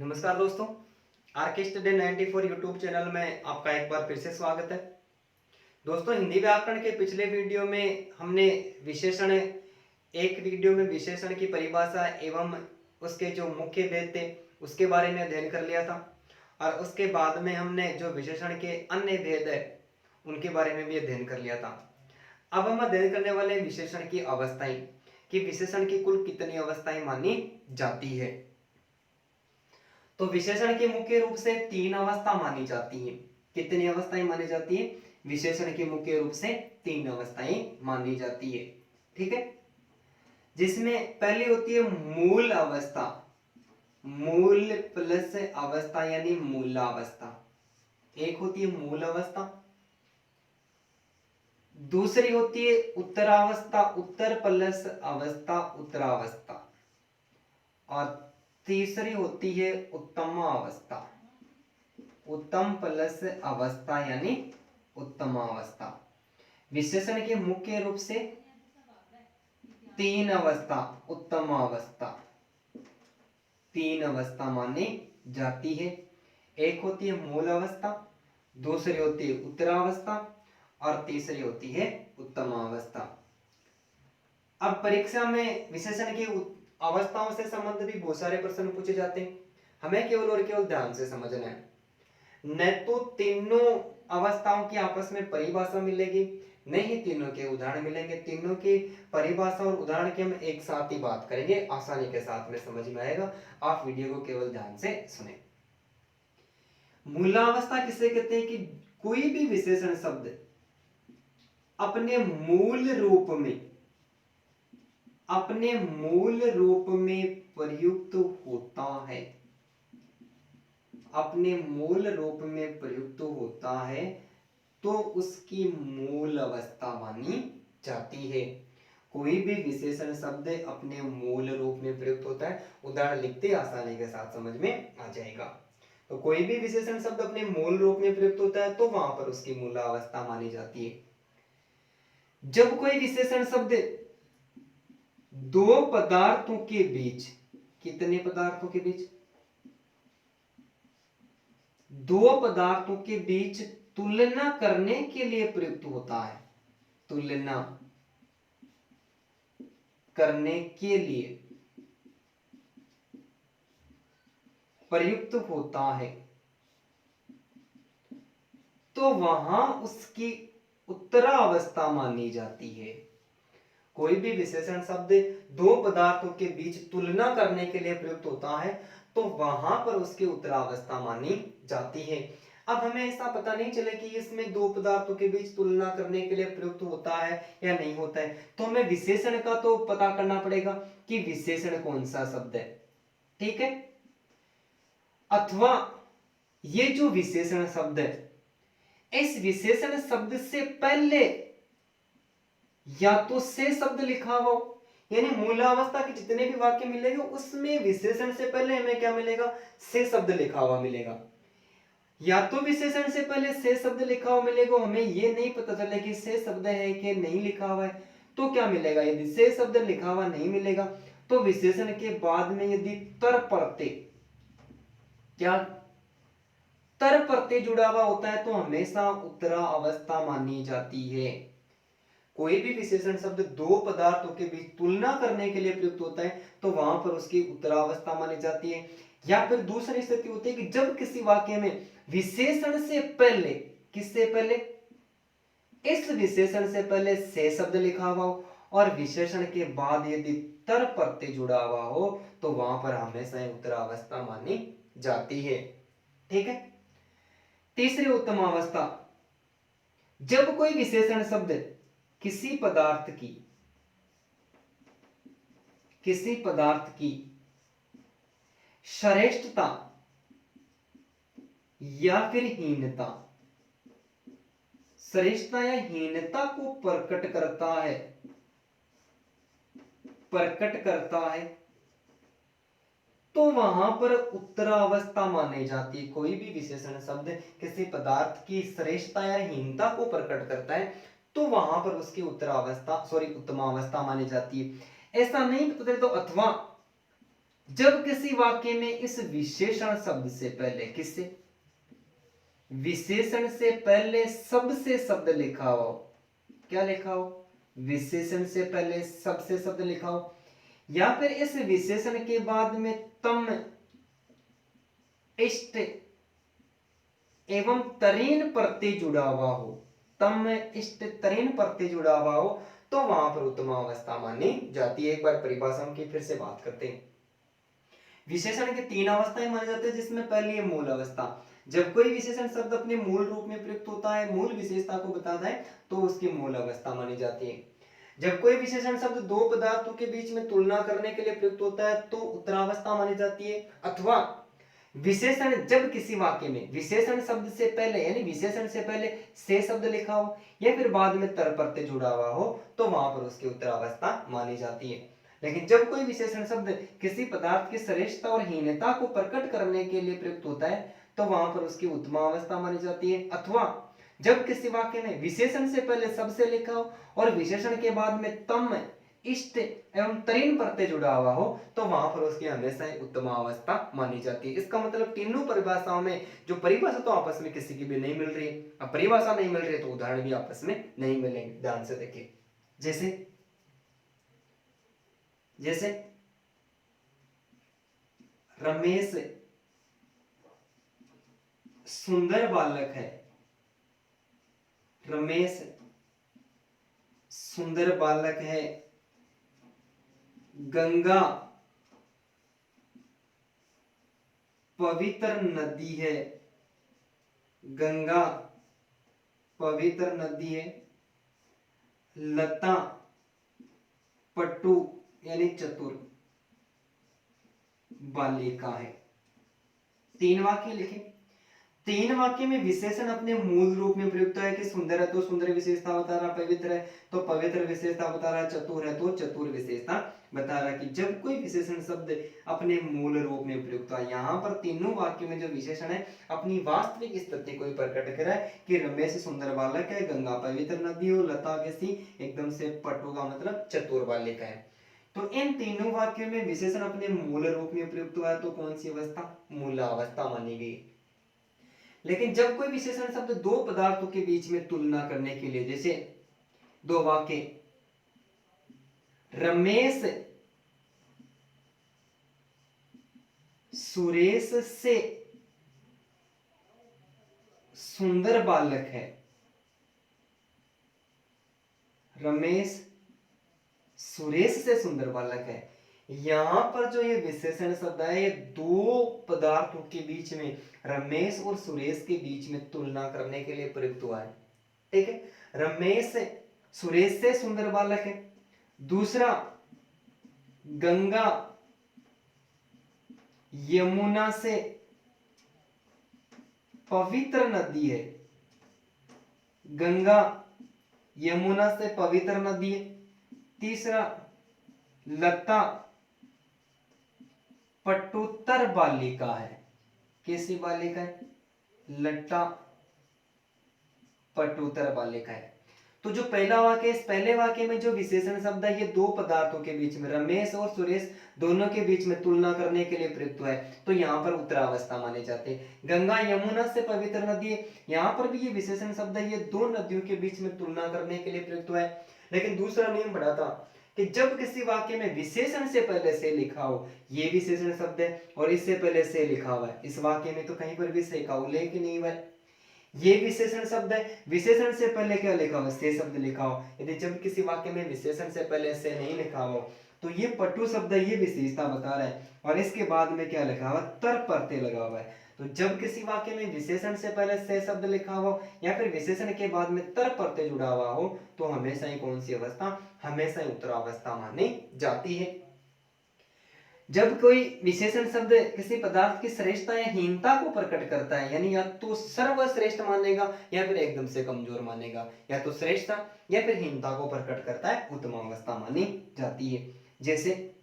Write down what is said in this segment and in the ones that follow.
नमस्कार दोस्तों, R K study 94 YouTube channel में आपका एक बार फिर से स्वागत है। दोस्तों, हिंदी व्याकरण के पिछले वीडियो में हमने एक वीडियो में विशेषण की परिभाषा एवं उसके जो मुख्य भेद थे उसके बारे में अध्ययन कर लिया था और उसके बाद में हमने जो विशेषण के अन्य भेद है उनके बारे में भी अध्ययन कर लिया था। अब हम अध्ययन करने वाले विशेषण की अवस्थाएं कि विशेषण की कुल कितनी अवस्थाएं मानी जाती है। तो विशेषण की मुख्य रूप से तीन अवस्था मानी जाती है। कितनी अवस्थाएं मानी जाती है? विशेषण की मुख्य रूप से तीन अवस्थाएं मानी जाती है। ठीक है, जिसमें पहली होती है मूल अवस्था, मूल प्लस अवस्था यानी मूलावस्था। एक होती है मूल अवस्था, दूसरी होती है उत्तरावस्था, उत्तर प्लस अवस्था उत्तरावस्था, और तीसरी होती है उत्तमावस्था, उत्तम प्लस अवस्था यानी उत्तमावस्था। विशेषण के मुख्य रूप से तीन अवस्था, उत्तमावस्था, तीन अवस्था मानी जाती है। एक होती है मूल अवस्था, दूसरी होती है उत्तरावस्था और तीसरी होती है उत्तमावस्था। अब परीक्षा में विशेषण की अवस्थाओं से संबंधित भी बहुत सारे प्रश्न पूछे जाते हैं। हमें केवल और केवल ध्यान से समझना है। न तो तीनों अवस्थाओं की आपस में परिभाषा मिलेगी, न ही तीनों के उदाहरण मिलेंगे। तीनों की परिभाषा और उदाहरण की हम एक साथ ही बात करेंगे, आसानी के साथ में समझ में आएगा। आप वीडियो को केवल ध्यान से सुने। मूलावस्था किसे कहते हैं? कि कोई भी विशेषण शब्द अपने मूल रूप में, अपने मूल रूप में प्रयुक्त होता है, अपने मूल रूप में प्रयुक्त होता है तो उसकी मूल अवस्था मानी जाती है। कोई भी विशेषण शब्द अपने मूल रूप में प्रयुक्त होता है, उदाहरण लिखते आसानी के साथ समझ में आ जाएगा। तो कोई भी विशेषण शब्द अपने मूल रूप में प्रयुक्त होता है तो वहां पर उसकी मूलावस्था मानी जाती है। जब कोई विशेषण शब्द दो पदार्थों के बीच, कितने पदार्थों के बीच? दो पदार्थों के बीच तुलना करने के लिए प्रयुक्त होता है, तुलना करने के लिए प्रयुक्त होता है तो वहां उसकी उत्तरावस्था मानी जाती है। कोई भी विशेषण शब्द दो पदार्थों के बीच तुलना करने के लिए प्रयुक्त होता है तो वहां पर उसकी उत्तरावस्था मानी जाती है। अब हमें ऐसा पता नहीं चले कि इसमें दो पदार्थों के बीच तुलना करने के लिए प्रयुक्त होता है या नहीं होता है, तो हमें विशेषण का तो पता करना पड़ेगा कि विशेषण कौन सा शब्द है। ठीक है, अथवा ये जो विशेषण शब्द है, इस विशेषण शब्द से पहले या तो से शब्द लिखा हो, यानी मूलावस्था के जितने भी वाक्य मिलेंगे उसमें विशेषण से पहले हमें क्या मिलेगा? से शब्द लिखा हुआ मिलेगा। या तो विशेषण से पहले से शब्द लिखा हुआ मिलेगा, हमें ये नहीं पता चले कि से शब्द है कि नहीं लिखा हुआ है, तो क्या मिलेगा? यदि से शब्द लिखा हुआ नहीं मिलेगा तो विशेषण के बाद में यदि तर प्रत्यय, क्या तर प्रत्यय जुड़ा हुआ होता है तो हमेशा उत्तरा अवस्था मानी जाती है। कोई भी विशेषण शब्द दो पदार्थों के बीच तुलना करने के लिए प्रयुक्त होता है तो वहां पर उसकी उत्तरावस्था मानी जाती है। या फिर दूसरी स्थिति होती है कि जब किसी वाक्य में विशेषण से पहले, किससे पहले? इस विशेषण से पहले से शब्द लिखा हुआ हो और विशेषण के बाद यदि तर प्रत्यय जुड़ा हुआ हो तो वहां पर हमेशा उत्तरावस्था मानी जाती है। ठीक है, तीसरी उत्तम अवस्था, जब कोई विशेषण शब्द किसी पदार्थ की श्रेष्ठता या फिर हीनता, श्रेष्ठता या हीनता को प्रकट करता है तो वहां पर उत्तरावस्था मानी जाती है। कोई भी विशेषण शब्द किसी पदार्थ की श्रेष्ठता या हीनता को प्रकट करता है तो वहां पर उसकी उत्तरावस्था उत्तमावस्था मानी जाती है। ऐसा नहीं पता चले तो अथवा जब किसी वाक्य में इस विशेषण शब्द से पहले, किससे, विशेषण से पहले सबसे शब्द लिखा हो, क्या लिखा हो, विशेषण से पहले सबसे शब्द लिखा हो, या फिर इस विशेषण के बाद में तम, इष्ट एवं तरीन प्रत्यय जुड़ा हुआ हो, तम इष्ट तरीन प्रत्यय जुड़ा हुआ हो, तो वहां पर उत्तमावस्था मानी जाती है। एक बार परिभाषा की फिर से बात करते हैं। विशेषण की तीन अवस्थाएं मानी जाती है, जिसमें पहली है मूल अवस्था। जब कोई विशेषण शब्द अपने मूल रूप में प्रयुक्त होता है, मूल विशेषता को बताता है, तो उसकी मूल अवस्था मानी जाती है। जब कोई विशेषण शब्द दो पदार्थों के बीच में तुलना करने के लिए प्रयुक्त होता है, तो उत्तरावस्था मानी जाती है। अथवा विशेषण जब किसी वाक्य में विशेषण शब्द से पहले, यानी विशेषण से पहले से शब्द लिखा हो या फिर बाद में तर प्रत्यय जुड़ा हुआ हो, तो वहां पर उसकी उत्तरावस्था मानी जाती है। लेकिन जब कोई विशेषण शब्द किसी पदार्थ की श्रेष्ठता और हीनता को प्रकट करने के लिए प्रयुक्त होता है, तो वहां पर उसकी उत्तमावस्था मानी जाती है। अथवा जब किसी वाक्य में विशेषण से पहले सबसे लिखा हो और विशेषण के बाद में तम, इष्ट एवं तरीन प्रत्यय जुड़ा हुआ हो, तो वहां पर उसकी हमेशा ही उत्तमावस्था मानी जाती है। इसका मतलब तीनों परिभाषाओं में जो परिभाषा तो आपस में किसी की भी नहीं मिल रही है, अब परिभाषा नहीं मिल रही है तो उदाहरण भी आपस में नहीं मिलेंगे। ध्यान से देखिए, जैसे जैसे रमेश सुंदर बालक है, रमेश सुंदर बालक है, गंगा पवित्र नदी है, गंगा पवित्र नदी है, लता पट्टू यानी चतुर बालिका है। तीन वाक्य लिखे। तीन वाक्य में विशेषण अपने मूल रूप में प्रयुक्त है कि सुंदर है तो सुंदर विशेषता बता रहा, पवित्र है तो पवित्र विशेषता बता रहा, चतुर है तो चतुर विशेषता बता रहा। कि जब कोई विशेषण शब्द अपने मूल रूप में प्रयुक्त है, यहाँ पर तीनों वाक्यों में जो विशेषण है अपनी वास्तविक स्थिति को प्रकट कर रहा है कि रमेश सुंदर बालक है, गंगा पवित्र नदी हो, लता कैसी एकदम से, पट्टू का मतलब चतुर बालिका है। तो इन तीनों वाक्यों में विशेषण अपने मूल रूप में प्रयुक्त हुआ है, तो कौन सी अवस्था, मूलावस्था मानी गई। लेकिन जब कोई विशेषण शब्द दो पदार्थों के बीच में तुलना करने के लिए, जैसे दो वाक्य, रमेश सुरेश से सुंदर बालक है, रमेश सुरेश से सुंदर बालक है, यहां पर जो ये विशेषण शब्द है, ये दो पदार्थों के बीच में, रमेश और सुरेश के बीच में तुलना करने के लिए प्रयुक्त हुआ है। ठीक है, रमेश सुरेश से सुंदर बालक है। दूसरा, गंगा यमुना से पवित्र नदी है, गंगा यमुना से पवित्र नदी है। तीसरा, लता पट्टोत्तर बालिका है, कैसी बालिका है, लता पट्टोत्तर बालिका है। तो जो पहला वाक्य है, इस पहले वाक्य में जो विशेषण शब्द है, ये दो पदार्थों के बीच में, रमेश और सुरेश दोनों के बीच में तुलना करने के लिए प्रयुक्त है, तो यहाँ पर उत्तरावस्था माने जाते हैं। गंगा यमुना से पवित्र नदी है, यहाँ पर भी ये विशेषण शब्द है, ये दो नदियों के बीच में तुलना करने के लिए प्रयुक्त है। लेकिन दूसरा नियम बड़ा था कि जब किसी वाक्य में विशेषण से पहले से लिखा हो, ये विशेषण शब्द है और इससे पहले से लिखा हुआ है, इस वाक्य में तो कहीं पर भी से का उल्लेख नहीं हुआ है, ये विशेषण शब्द है, विशेषण से पहले क्या लिखा हो, से शब्द लिखा हो। यदि जब किसी वाक्य में विशेषण से पहले से नहीं लिखा हो, तो ये पट्टू शब्द है, ये विशेषता बता रहा है, और इसके बाद में क्या लिखा हुआ, तर प्रत्यय लगा हुआ है। तो जब किसी वाक्य में विशेषण से पहले से शब्द लिखा हो या फिर विशेषण के बाद में तर प्रत्यय जुड़ा हुआ हो, तो हमेशा ही कौन सी अवस्था, हमेशा ही उत्तरावस्था मानी जाती है। जब कोई विशेषण शब्द किसी पदार्थ की श्रेष्ठता या हीनता को प्रकट करता है, यानी या तो सर्वश्रेष्ठ मानेगा या फिर एकदम से कमजोर मानेगा, या तो श्रेष्ठता या फिर हीनता को प्रकट करता है, उत्तमावस्था मानी जाती है। जैसे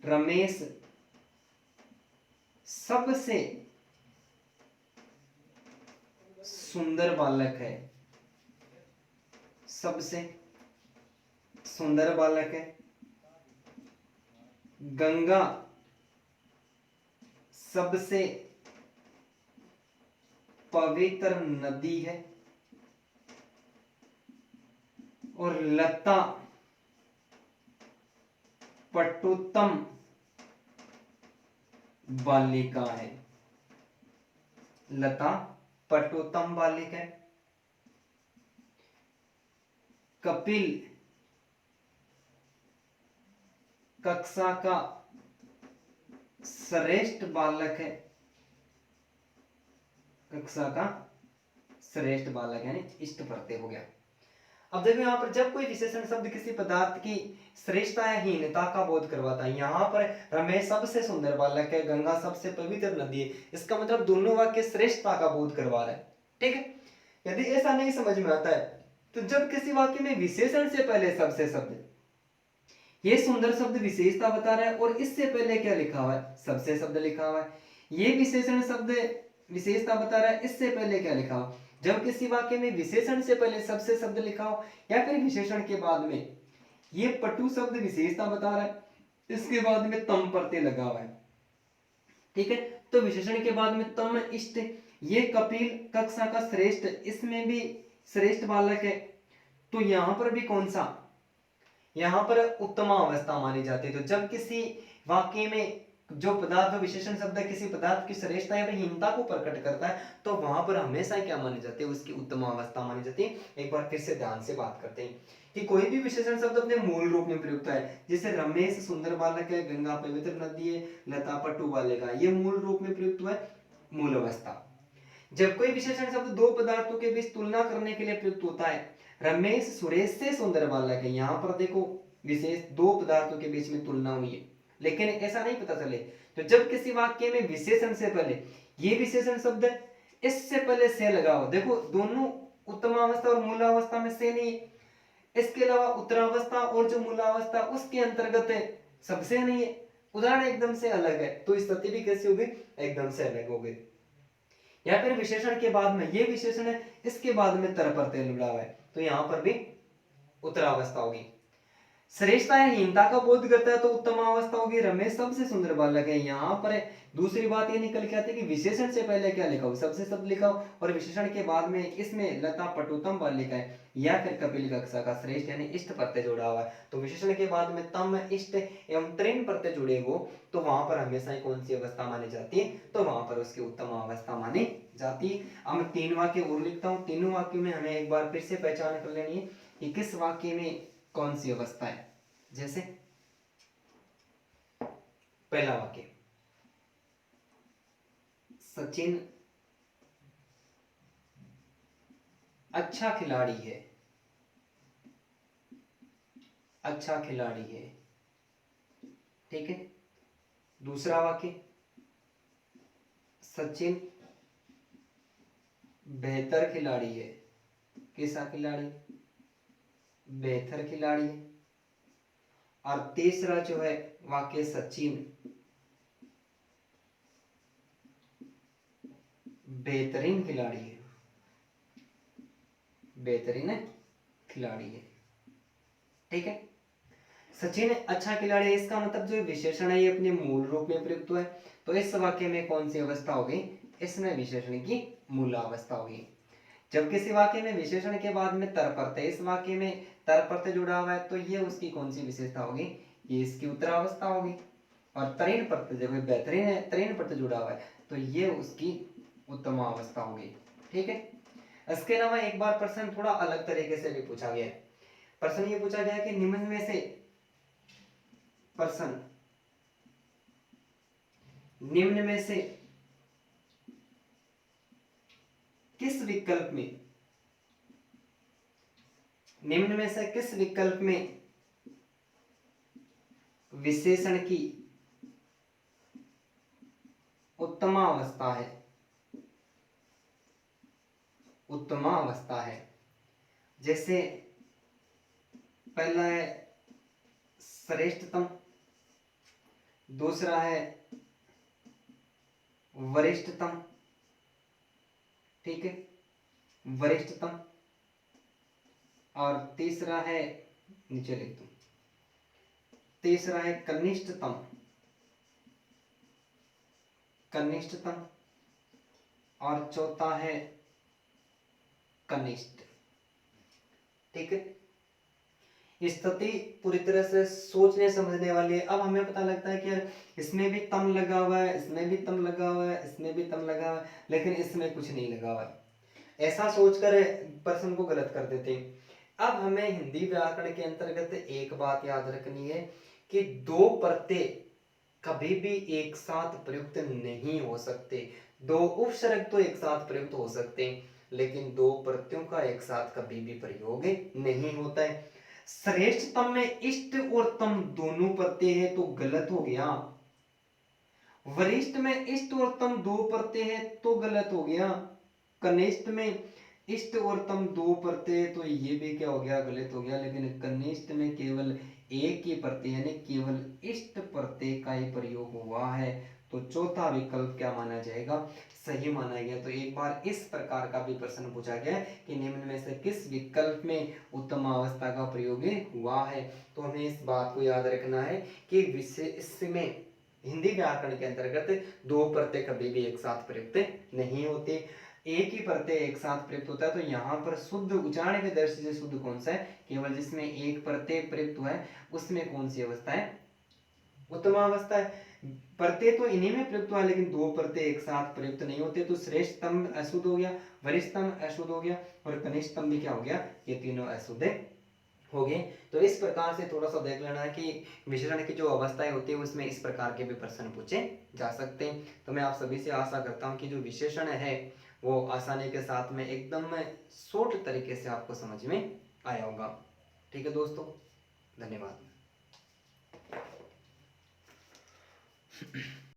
रमेश सबसे सुंदर बालक है, सबसे सुंदर बालक है, गंगा सबसे पवित्र नदी है और लता पटुतम बालिका है। लता पटुतम बालिका है। कपिल कक्षा का श्रेष्ठ बालक है। कक्षा का श्रेष्ठ बालक यानी इष्ट प्रत्यय हो गया। अब देखो यहाँ पर जब कोई विशेषण शब्द किसी पदार्थ की श्रेष्ठता या हीनता का बोध करवाता है, यहाँ पर रमेश सबसे सुंदर बालक है, गंगा सबसे पवित्र नदी है, इसका मतलब दोनों वाक्य श्रेष्ठता का बोध करवा रहा है। ठीक है। यदि ऐसा नहीं समझ में आता है तो जब किसी वाक्य में विशेषण से पहले सबसे शब्द, ये सुंदर शब्द विशेषता बता रहा है और इससे पहले क्या लिखा हुआ है, सबसे शब्द लिखा हुआ है। ये विशेषण शब्द विशेषता बता रहा है, इससे पहले क्या लिखा हुआ। जब किसी वाक्य में विशेषण से पहले सबसे शब्द लिखा हो या फिर विशेषण के बाद में ये पटु शब्द विशेषता बता रहा है, इसके बाद में तम प्रत्यय लगा हुआ है। ठीक है। तो विशेषण के बाद में तम इष्ट, ये कपिल कक्षा का श्रेष्ठ, इसमें भी श्रेष्ठ बालक है। तो यहां पर भी कौन सा, यहां पर उत्तमा अवस्था मानी जाती है। तो जब किसी वाक्य में जो पदार्थ विशेषण शब्द किसी पदार्थ की श्रेष्ठता या हीनता को प्रकट करता है तो वहां पर हमेशा क्या मानी जाती है, उसकी उत्तम अवस्था मानी जाती है। एक बार फिर से ध्यान से बात करते हैं कि कोई भी विशेषण शब्द अपने मूल रूप में प्रयुक्त है, जैसे रमेश सुंदर बालक है, गंगा पवित्र नदी है, लता पटु बालिका, ये मूल रूप में प्रयुक्त हुआ है मूल अवस्था। जब कोई विशेषण शब्द दो पदार्थों के बीच तुलना करने के लिए प्रयुक्त होता है, रमेश सुरेश से सुंदर बालक है, यहां पर देखो विशेष दो पदार्थों के बीच में तुलना हुई है, लेकिन ऐसा नहीं पता चले। तो जब किसी वाक्य में विशेषण से पहले ये विशेषण शब्द है, इससे पहले से लगाओ, देखो दोनों उत्तमावस्था और मूलावस्था में से नहीं, इसके अलावा उत्तरावस्था और जो मूलावस्था उसके अंतर्गत है, सबसे नहीं है, उदाहरण एकदम से अलग है, तो स्थिति भी कैसी होगी, एकदम से अलग हो गई। या फिर विशेषण के बाद में ये विशेषण है, इसके बाद में तर प्रत्यय जुड़ा हुआ है, तो यहां पर भी उत्तरावस्था होगी। श्रेष्ठता या हीनता का बोध करता है तो उत्तम अवस्था होगी, रमेश सबसे सुंदर बालक है। यहाँ पर दूसरी बात ये निकल के आती है कि विशेषण से पहले क्या लिखा हो, सबसे शब्द लिखा हो, और विशेषण के बाद में इसमें लता पटुतम बालिका है या फिर कपिल कक्षा का श्रेष्ठ यानी इष्ट प्रत्यय जुड़ा हुआ है। तो विशेषण के बाद में तम इष्ट एवं त्रिन प्रत्यय जुड़े हो तो वहां पर हमेशा ही कौन सी अवस्था मानी जाती है, तो वहां पर उसकी उत्तम अवस्था मानी जाती है। अब मैं तीन वाक्य और लिखता हूँ, तीनों वाक्यों में हमें एक बार फिर से पहचान कर लेनी है कि किस वाक्य में कौन सी अवस्था है। जैसे पहला वाक्य, सचिन अच्छा खिलाड़ी है, अच्छा खिलाड़ी है। ठीक है। दूसरा वाक्य, सचिन बेहतर खिलाड़ी है, कैसा खिलाड़ी, बेहतर खिलाड़ी है। और तीसरा जो है वाक्य, सचिन बेहतरीन खिलाड़ी है, बेहतरीन खिलाड़ी है। ठीक है। सचिन अच्छा खिलाड़ी है, इसका मतलब जो विशेषण है ये अपने मूल रूप में प्रयुक्त हुआ है, तो इस वाक्य में कौन सी अवस्था होगी, इसमें विशेषण की मूलावस्था होगी। जब किसी वाक्य में विशेषण के बाद में तर प्रत्यय, इस वाक्य में तर प्रत्यय जुड़ा हुआ है तो ये उसकी कौन सी विशेषता होगी, ये इसकी उत्तरावस्था होगी। और तरीन प्रत्यय जब बेहतरीन है, तरीन प्रत्यय जुड़ा हुआ है तो ये उसकी उत्तम अवस्था होगी। ठीक है। इसके अलावा एक बार प्रश्न थोड़ा अलग तरीके से भी पूछा गया है। प्रश्न ये पूछा गया कि निम्न में से प्रश्न, निम्न में से किस विकल्प में, निम्न में से किस विकल्प में विशेषण की उत्तमावस्था है, उत्तमावस्था है। जैसे पहला है श्रेष्ठतम, दूसरा है वरिष्ठतम, ठीक है, वरिष्ठतम, और तीसरा है, नीचे लिख दूं, तीसरा है कनिष्ठतम, कनिष्ठतम और चौथा है कनिष्ठ। ठीक है, स्थिति पूरी तरह से सोचने समझने वाली है। अब हमें पता लगता है कि यार इसमें भी तम लगा हुआ है, इसमें भी तम लगा हुआ है, इसमें भी तम लगा हुआ है, लेकिन इसमें कुछ नहीं लगा हुआ है, ऐसा सोचकर प्रश्न को गलत कर देते हैं। अब हमें हिंदी व्याकरण के अंतर्गत एक बात याद रखनी है कि दो प्रत्यय कभी भी एक साथ प्रयुक्त नहीं हो सकते। दो उपसर्ग तो एक साथ प्रयुक्त हो सकते हैं, लेकिन दो प्रत्ययों का एक साथ कभी भी प्रयोग नहीं होता है। श्रेष्ठतम में इष्ट और तम दोनों प्रत्यय है तो गलत हो गया। वरिष्ठ में इष्ट और तम दो प्रत्यय है तो गलत हो गया। कनिष्ठ में इष्ट और तम दो प्रत्यय तो ये भी क्या हो गया, गलत हो गया। लेकिन कनिष्ठ में केवल एक ही प्रत्यय यानी केवल इष्ट प्रत्यय का ही प्रयोग हुआ है, तो चौथा विकल्प क्या माना जाएगा, सही माना गया। तो एक बार इस प्रकार का भी प्रश्न पूछा गया कि निम्न में से किस विकल्प में उत्तम अवस्था का प्रयोग हुआ है। तो हमें इस बात को याद रखना है कि विशेष में हिंदी व्याकरण के अंतर्गत दो प्रत्यय कभी भी एक साथ प्रयुक्त नहीं होते, एक ही प्रत्यय एक साथ प्रयुक्त होता है। तो यहाँ पर शुद्ध उच्चारण के दृष्टि से शुद्ध कौन सा है, केवल जिसमें एक प्रत्यय प्रयुक्त हुआ है उसमें कौन सी अवस्था है, उत्तम अवस्था है। प्रत्यय तो इन्हीं में प्रयुक्त हुआ है, लेकिन दो प्रत्यय एक साथ प्रयुक्त नहीं होते। तो श्रेष्ठतम अशुद्ध हो गया, वरिष्ठतम अशुद्ध हो गया और कनिष्ठतम भी क्या हो गया, ये तीनों अशुद्ध हो गए। तो इस प्रकार से थोड़ा सा देख लेना है कि विशेषण की जो अवस्थाएं होती है उसमें इस प्रकार के भी प्रश्न पूछे जा सकते हैं। तो मैं आप सभी से आशा करता हूं कि जो विशेषण है वो आसानी के साथ में एकदम शॉर्ट तरीके से आपको समझ में आया होगा। ठीक है दोस्तों, धन्यवाद।